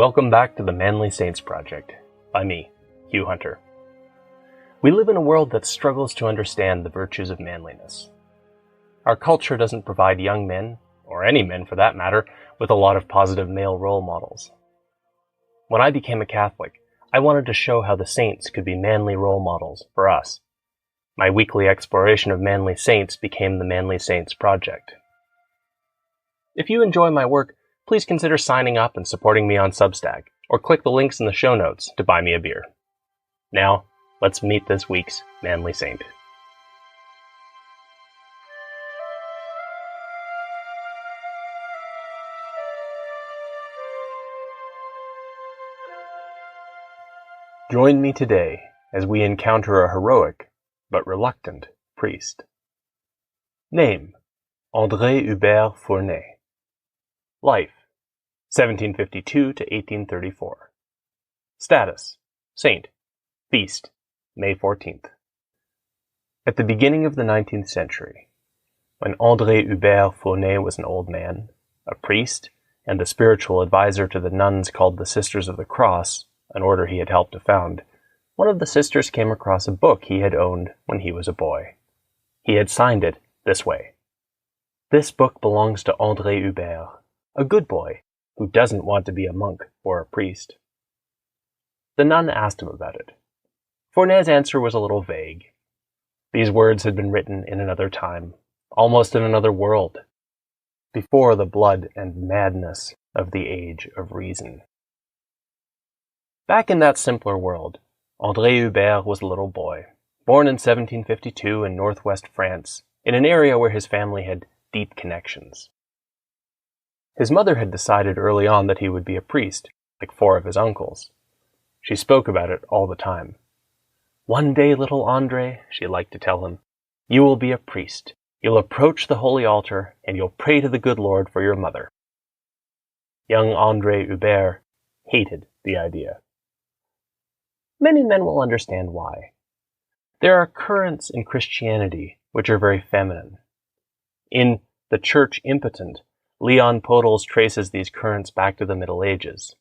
Welcome back to the Manly Saints Project, by me, Hugh Hunter. We live in a world that struggles to understand the virtues of manliness. Our culture doesn't provide young men, or any men for that matter, with a lot of positive male role models. When I became a Catholic, I wanted to show how the saints could be manly role models for us. My weekly exploration of manly saints became the Manly Saints Project. If you enjoy my work, please consider signing up and supporting me on Substack, or click the links in the show notes to buy me a beer. Now, let's meet this week's Manly Saint. Join me today as we encounter a heroic, but reluctant, priest. Name: André Hubert Fournet. Life: 1752 to 1834. Status: Saint. Feast: May 14th. At the beginning of the 19th century, when André Hubert Fournet was an old man, a priest, and the spiritual advisor to the nuns called the Sisters of the Cross, an order he had helped to found, one of the sisters came across a book he had owned when he was a boy. He had signed it this way: "This book belongs to André Hubert, a good boy who doesn't want to be a monk or a priest." The nun asked him about it. Fournet's answer was a little vague. These words had been written in another time, almost in another world, before the blood and madness of the Age of Reason. Back in that simpler world, André Hubert was a little boy, born in 1752 in northwest France, in an area where his family had deep connections. His mother had decided early on that he would be a priest, like 4 of his uncles. She spoke about it all the time. "One day, little André," she liked to tell him, "you will be a priest. You'll approach the holy altar, and you'll pray to the good Lord for your mother." Young André Hubert hated the idea. Many men will understand why. There are currents in Christianity which are very feminine. In The Church Impotent, Leon Podles traces these currents back to the Middle Ages.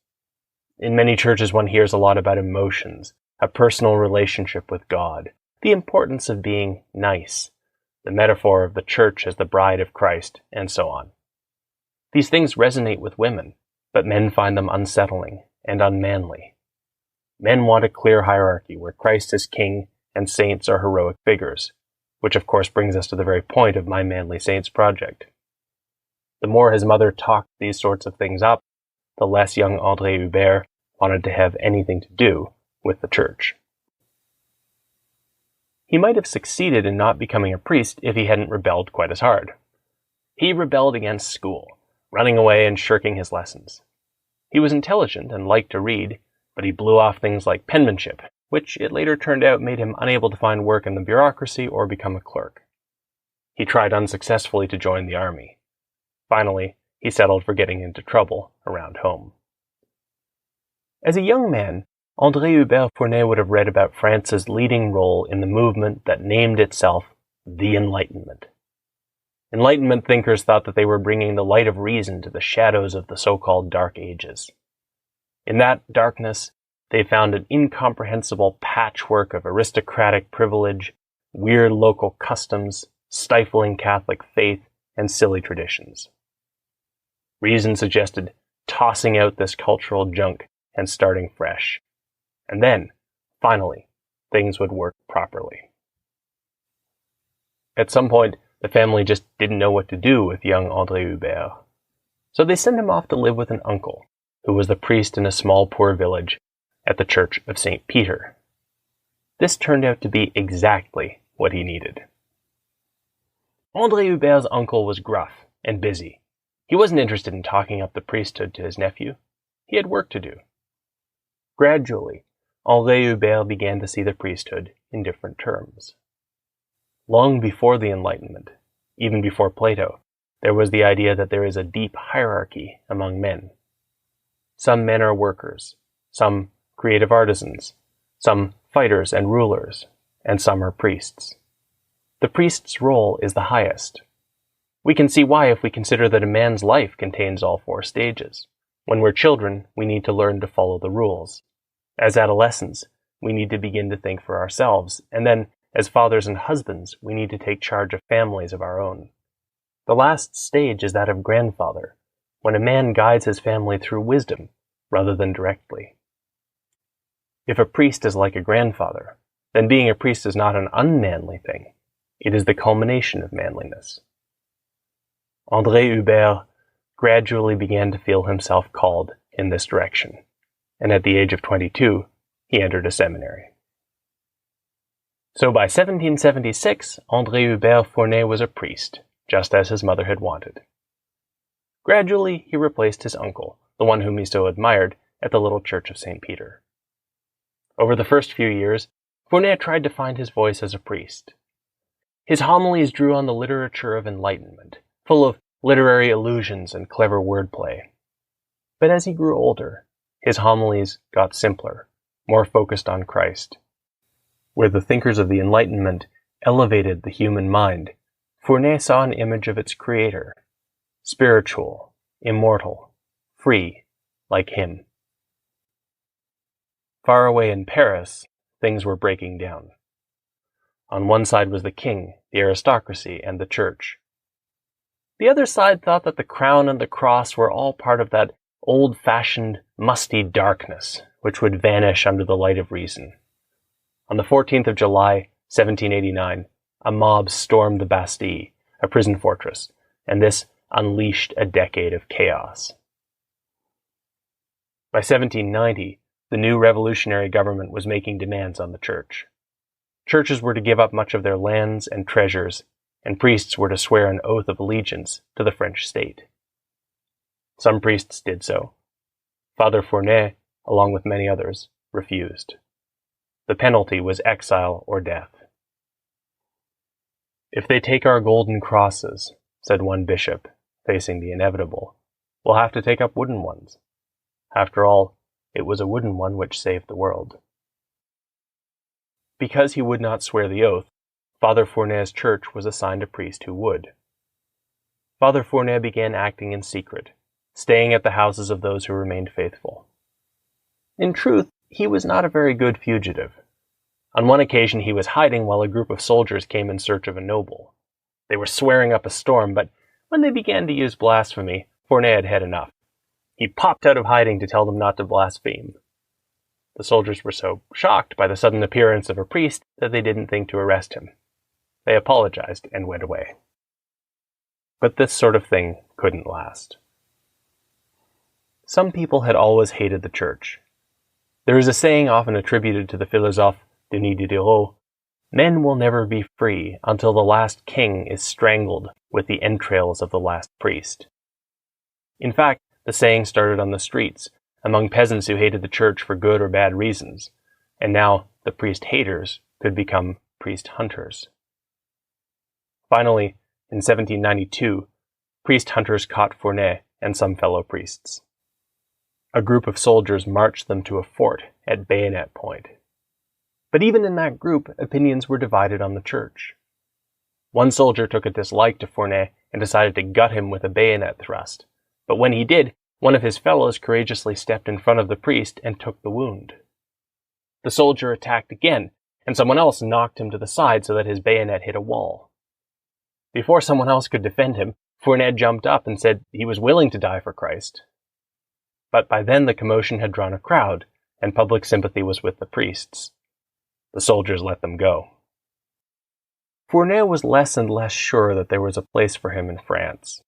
In many churches one hears a lot about emotions, a personal relationship with God, the importance of being nice, the metaphor of the church as the bride of Christ, and so on. These things resonate with women, but men find them unsettling and unmanly. Men want a clear hierarchy where Christ is king and saints are heroic figures, which of course brings us to the very point of my Manly Saints project. The more his mother talked these sorts of things up, the less young André Hubert wanted to have anything to do with the church. He might have succeeded in not becoming a priest if he hadn't rebelled quite as hard. He rebelled against school, running away and shirking his lessons. He was intelligent and liked to read, but he blew off things like penmanship, which it later turned out made him unable to find work in the bureaucracy or become a clerk. He tried unsuccessfully to join the army. Finally, he settled for getting into trouble around home. As a young man, André Hubert Fournet would have read about France's leading role in the movement that named itself the Enlightenment. Enlightenment thinkers thought that they were bringing the light of reason to the shadows of the so-called Dark Ages. In that darkness, they found an incomprehensible patchwork of aristocratic privilege, weird local customs, stifling Catholic faith, and silly traditions. Reason suggested tossing out this cultural junk and starting fresh. And then, finally, things would work properly. At some point, the family just didn't know what to do with young André Hubert. So they sent him off to live with an uncle, who was the priest in a small poor village at the Church of St. Peter. This turned out to be exactly what he needed. André Hubert's uncle was gruff and busy. He wasn't interested in talking up the priesthood to his nephew. He had work to do. Gradually, André Hubert began to see the priesthood in different terms. Long before the Enlightenment, even before Plato, there was the idea that there is a deep hierarchy among men. Some men are workers, some creative artisans, some fighters and rulers, and some are priests. The priest's role is the highest. We can see why if we consider that a man's life contains all 4 stages. When we're children, we need to learn to follow the rules. As adolescents, we need to begin to think for ourselves, and then, as fathers and husbands, we need to take charge of families of our own. The last stage is that of grandfather, when a man guides his family through wisdom, rather than directly. If a priest is like a grandfather, then being a priest is not an unmanly thing. It is the culmination of manliness. André Hubert gradually began to feel himself called in this direction, and at the age of 22, he entered a seminary. So by 1776, André Hubert Fournet was a priest, just as his mother had wanted. Gradually, he replaced his uncle, the one whom he so admired, at the little church of St. Peter. Over the first few years, Fournet tried to find his voice as a priest. His homilies drew on the literature of enlightenment, full of literary allusions and clever wordplay. But as he grew older, his homilies got simpler, more focused on Christ. Where the thinkers of the Enlightenment elevated the human mind, Fournet saw an image of its creator, spiritual, immortal, free, like him. Far away in Paris, things were breaking down. On one side was the king, the aristocracy, and the church. The other side thought that the crown and the cross were all part of that old-fashioned, musty darkness, which would vanish under the light of reason. On the 14th of July, 1789, a mob stormed the Bastille, a prison fortress, and this unleashed a decade of chaos. By 1790, the new revolutionary government was making demands on the church. Churches were to give up much of their lands and treasures, and priests were to swear an oath of allegiance to the French state. Some priests did so. Father Fournet, along with many others, refused. The penalty was exile or death. "If they take our golden crosses," said one bishop, facing the inevitable, "we'll have to take up wooden ones." After all, it was a wooden one which saved the world. Because he would not swear the oath, Father Fournet's church was assigned a priest who would. Father Fournet began acting in secret, staying at the houses of those who remained faithful. In truth, he was not a very good fugitive. On one occasion he was hiding while a group of soldiers came in search of a noble. They were swearing up a storm, but when they began to use blasphemy, Fournet had had enough. He popped out of hiding to tell them not to blaspheme. The soldiers were so shocked by the sudden appearance of a priest that they didn't think to arrest him. They apologized and went away. But this sort of thing couldn't last. Some people had always hated the church. There is a saying often attributed to the philosophe Denis Diderot, "Men will never be free until the last king is strangled with the entrails of the last priest." In fact, the saying started on the streets, among peasants who hated the church for good or bad reasons, and now the priest-haters could become priest-hunters. Finally, in 1792, priest-hunters caught Fournet and some fellow priests. A group of soldiers marched them to a fort at bayonet point. But even in that group, opinions were divided on the church. One soldier took a dislike to Fournet and decided to gut him with a bayonet thrust, but when he did, one of his fellows courageously stepped in front of the priest and took the wound. The soldier attacked again, and someone else knocked him to the side so that his bayonet hit a wall. Before someone else could defend him, Fournet jumped up and said he was willing to die for Christ. But by then the commotion had drawn a crowd, and public sympathy was with the priests. The soldiers let them go. Fournet was less and less sure that there was a place for him in France,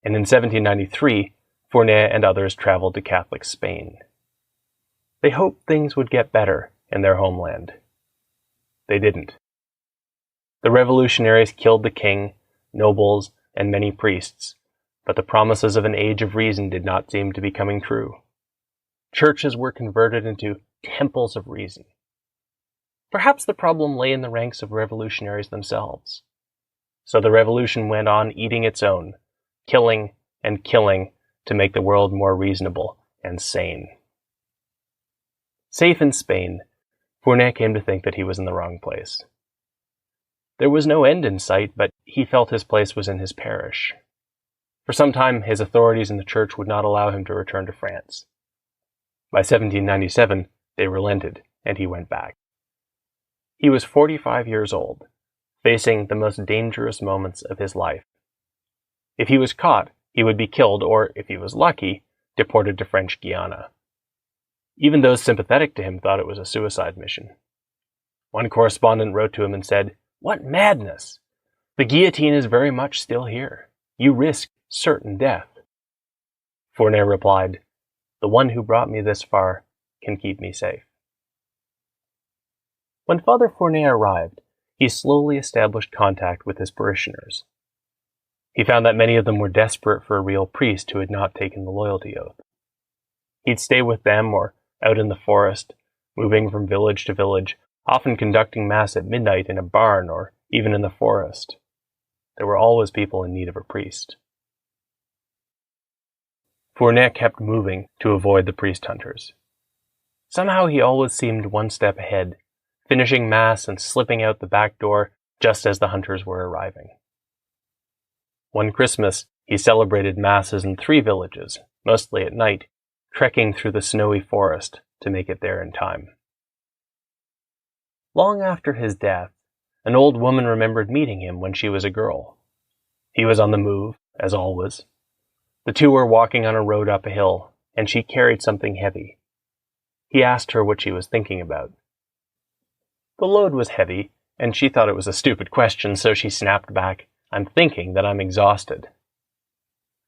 and in 1793, Fournet and others traveled to Catholic Spain. They hoped things would get better in their homeland. They didn't. The revolutionaries killed the king, nobles, and many priests, but the promises of an age of reason did not seem to be coming true. Churches were converted into temples of reason. Perhaps the problem lay in the ranks of revolutionaries themselves. So the revolution went on eating its own, killing and killing to make the world more reasonable and sane. Safe in Spain, Fournet came to think that he was in the wrong place. There was no end in sight, but he felt his place was in his parish. For some time, his authorities in the church would not allow him to return to France. By 1797, they relented, and he went back. He was 45 years old, facing the most dangerous moments of his life. If he was caught, he would be killed, or, if he was lucky, deported to French Guiana. Even those sympathetic to him thought it was a suicide mission. One correspondent wrote to him and said, "What madness! The guillotine is very much still here. You risk certain death." Fournet replied, "The one who brought me this far can keep me safe." When Father Fournet arrived, he slowly established contact with his parishioners. He found that many of them were desperate for a real priest who had not taken the loyalty oath. He'd stay with them or out in the forest, moving from village to village, often conducting Mass at midnight in a barn or even in the forest. There were always people in need of a priest. Fournet kept moving to avoid the priest hunters. Somehow he always seemed one step ahead, finishing Mass and slipping out the back door just as the hunters were arriving. One Christmas, he celebrated Masses in 3 villages, mostly at night, trekking through the snowy forest to make it there in time. Long after his death, an old woman remembered meeting him when she was a girl. He was on the move, as always. The two were walking on a road up a hill, and she carried something heavy. He asked her what she was thinking about. The load was heavy, and she thought it was a stupid question, so she snapped back, "I'm thinking that I'm exhausted."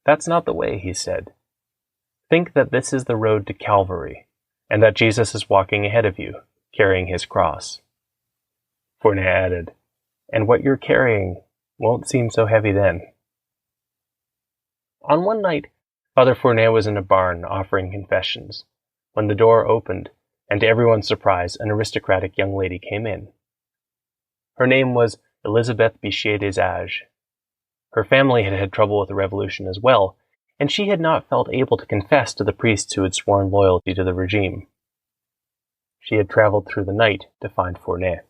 "That's not the way," he said. "Think that this is the road to Calvary, and that Jesus is walking ahead of you, carrying his cross." Fournet added, "And what you're carrying won't seem so heavy then." On one night, Father Fournet was in a barn offering confessions, when the door opened, and to everyone's surprise, an aristocratic young lady came in. Her name was Elizabeth Bichet des Ages. Her family had had trouble with the revolution as well, and she had not felt able to confess to the priests who had sworn loyalty to the regime. She had traveled through the night to find Fournet.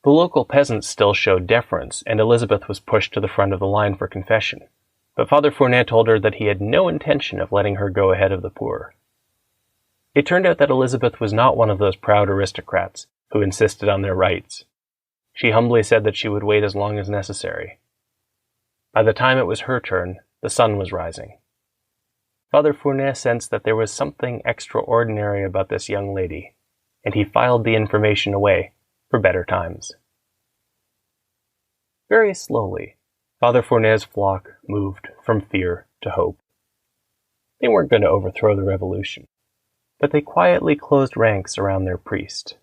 The local peasants still showed deference, and Elizabeth was pushed to the front of the line for confession, but Father Fournet told her that he had no intention of letting her go ahead of the poor. It turned out that Elizabeth was not one of those proud aristocrats who insisted on their rights. She humbly said that she would wait as long as necessary. By the time it was her turn, the sun was rising. Father Fournet sensed that there was something extraordinary about this young lady, and he filed the information away for better times. Very slowly, Father Fournet's flock moved from fear to hope. They weren't going to overthrow the revolution, but they quietly closed ranks around their priest.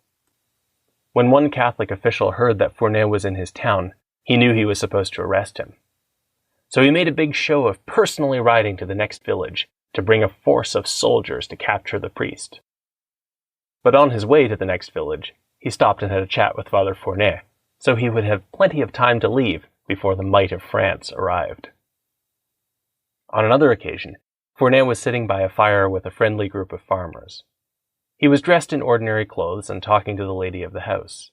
When one Catholic official heard that Fournet was in his town, he knew he was supposed to arrest him. So he made a big show of personally riding to the next village to bring a force of soldiers to capture the priest. But on his way to the next village, he stopped and had a chat with Father Fournet, so he would have plenty of time to leave before the might of France arrived. On another occasion, Fournet was sitting by a fire with a friendly group of farmers. He was dressed in ordinary clothes and talking to the lady of the house.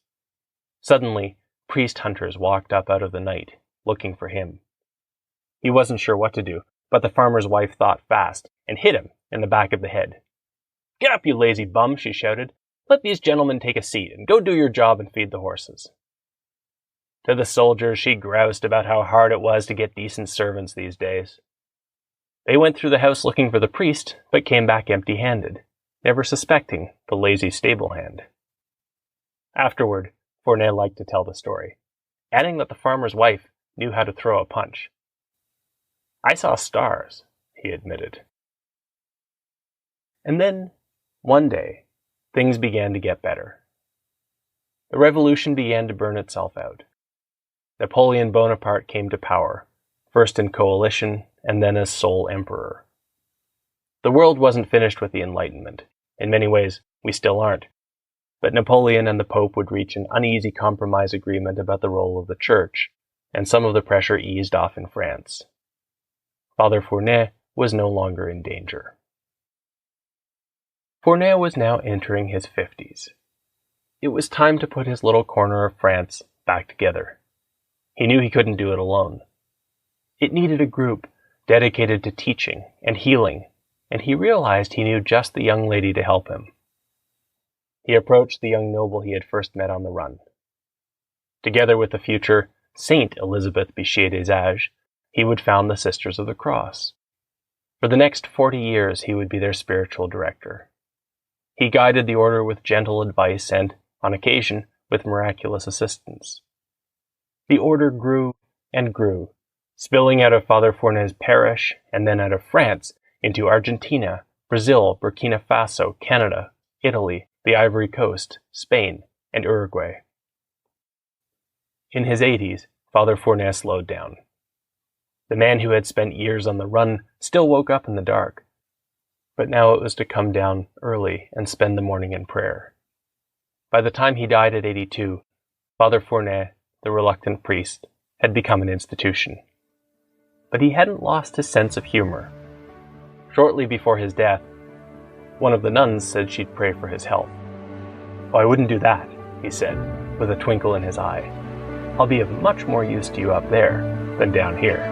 Suddenly, priest hunters walked up out of the night, looking for him. He wasn't sure what to do, but the farmer's wife thought fast and hit him in the back of the head. "Get up, you lazy bum," she shouted. "Let these gentlemen take a seat and go do your job and feed the horses." To the soldiers, she groused about how hard it was to get decent servants these days. They went through the house looking for the priest, but came back empty-handed, never suspecting the lazy stable hand. Afterward, Fournet liked to tell the story, adding that the farmer's wife knew how to throw a punch. "I saw stars," he admitted. And then, one day, things began to get better. The revolution began to burn itself out. Napoleon Bonaparte came to power, first in coalition and then as sole emperor. The world wasn't finished with the Enlightenment. In many ways, we still aren't. But Napoleon and the Pope would reach an uneasy compromise agreement about the role of the Church, and some of the pressure eased off in France. Father Fournet was no longer in danger. Fournet was now entering his 50s. It was time to put his little corner of France back together. He knew he couldn't do it alone. It needed a group dedicated to teaching and healing, and he realized he knew just the young lady to help him. He approached the young noble he had first met on the run. Together with the future Saint Elizabeth Bichet des Ages, he would found the Sisters of the Cross. For the next 40 years, he would be their spiritual director. He guided the order with gentle advice and, on occasion, with miraculous assistance. The order grew and grew, spilling out of Father Fournet's parish and then out of France into Argentina, Brazil, Burkina Faso, Canada, Italy, the Ivory Coast, Spain, and Uruguay. In his 80s, Father Fournet slowed down. The man who had spent years on the run still woke up in the dark, but now it was to come down early and spend the morning in prayer. By the time he died at 82, Father Fournet, the reluctant priest, had become an institution. But he hadn't lost his sense of humor. Shortly before his death, one of the nuns said she'd pray for his health. "Oh, I wouldn't do that," he said, with a twinkle in his eye. "I'll be of much more use to you up there than down here."